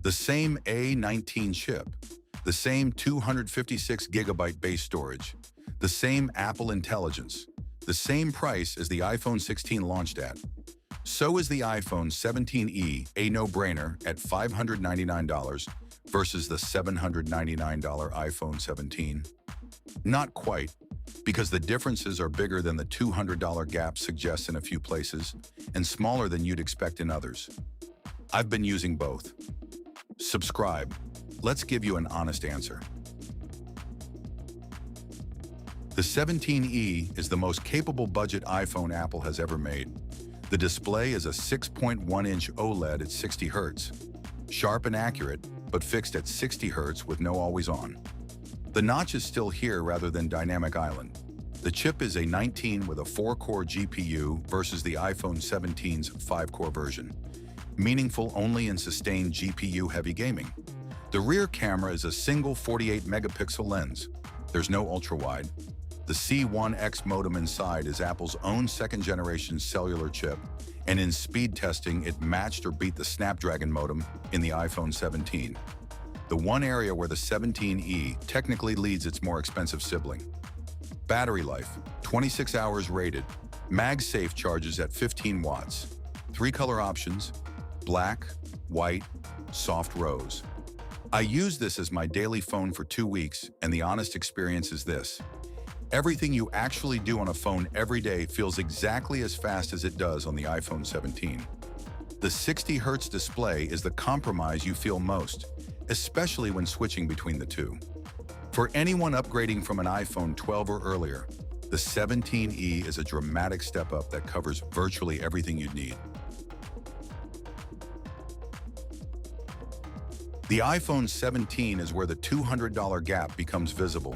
The same A19 chip, the same 256GB base storage, the same Apple Intelligence, the same price as the iPhone 16 launched at. So is the iPhone 17e a no-brainer at $599 versus the $799 iPhone 17? Not quite, because the differences are bigger than the $200 gap suggests in a few places and smaller than you'd expect in others. I've been using both. Subscribe. Let's give you an honest answer. The 17e is the most capable budget iPhone Apple has ever made. The display is a 6.1-inch OLED at 60 Hz. Sharp and accurate, but fixed at 60 Hz with no always-on. The notch is still here rather than dynamic island. The chip is a 19 with a 4-core GPU versus the iPhone 17's 5-core version. Meaningful only in sustained GPU-heavy gaming. The rear camera is a single 48-megapixel lens. There's no ultra-wide. The C1X modem inside is Apple's own second-generation cellular chip, and in speed testing, it matched or beat the Snapdragon modem in the iPhone 17. The one area where the 17e technically leads its more expensive sibling. Battery life, 26 hours rated. MagSafe charges at 15 watts. 3 color options: black, white, soft rose. I used this as my daily phone for 2 weeks, and the honest experience is this. Everything you actually do on a phone every day feels exactly as fast as it does on the iPhone 17. The 60 Hz display is the compromise you feel most, especially when switching between the two. For anyone upgrading from an iPhone 12 or earlier, the 17e is a dramatic step up that covers virtually everything you'd need. The iPhone 17 is where the $200 gap becomes visible.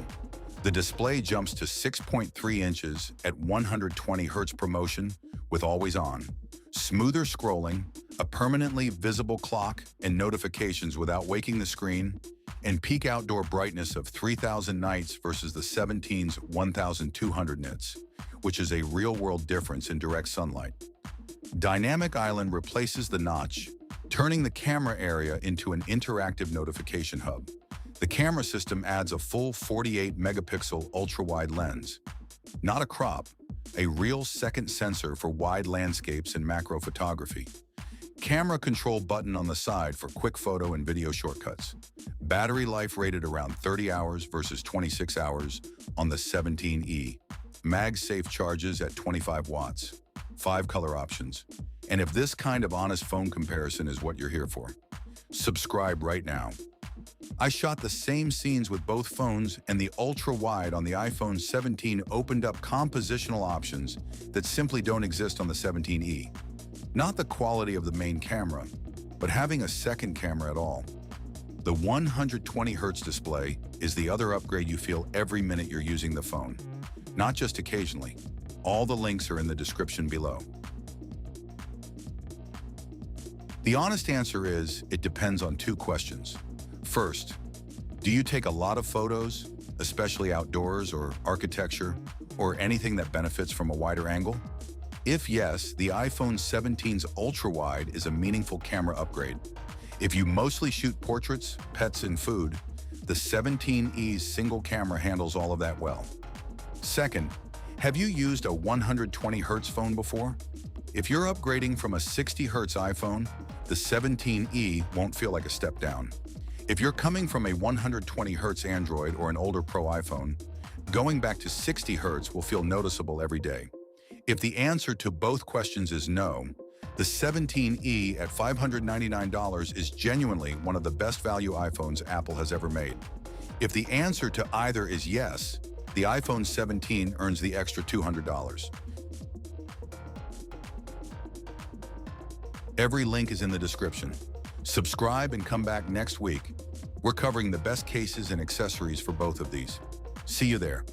The display jumps to 6.3 inches at 120 Hz ProMotion with always on, smoother scrolling, a permanently visible clock and notifications without waking the screen, and peak outdoor brightness of 3,000 nits versus the 17's 1,200 nits, which is a real-world difference in direct sunlight. Dynamic Island replaces the notch, turning the camera area into an interactive notification hub. The camera system adds a full 48-megapixel ultra-wide lens. Not a crop, a real second sensor for wide landscapes and macro photography. Camera control button on the side for quick photo and video shortcuts. Battery life rated around 30 hours versus 26 hours on the 17e. MagSafe charges at 25 watts. 5 color options. And if this kind of honest phone comparison is what you're here for, subscribe right now. I shot the same scenes with both phones, and the ultra-wide on the iPhone 17 opened up compositional options that simply don't exist on the 17e. Not the quality of the main camera, but having a second camera at all. The 120 Hz display is the other upgrade you feel every minute you're using the phone, not just occasionally. All the links are in the description below. The honest answer is, it depends on 2 questions. First, do you take a lot of photos, especially outdoors or architecture, or anything that benefits from a wider angle? If yes, the iPhone 17's ultra-wide is a meaningful camera upgrade. If you mostly shoot portraits, pets, and food, the 17e's single camera handles all of that well. Second, have you used a 120 Hz phone before? If you're upgrading from a 60 Hz iPhone, the 17e won't feel like a step down. If you're coming from a 120 Hz Android or an older Pro iPhone, going back to 60 Hz will feel noticeable every day. If the answer to both questions is no, the 17e at $599 is genuinely one of the best value iPhones Apple has ever made. If the answer to either is yes, the iPhone 17 earns the extra $200. Every link is in the description. Subscribe and come back next week. We're covering the best cases and accessories for both of these. See you there.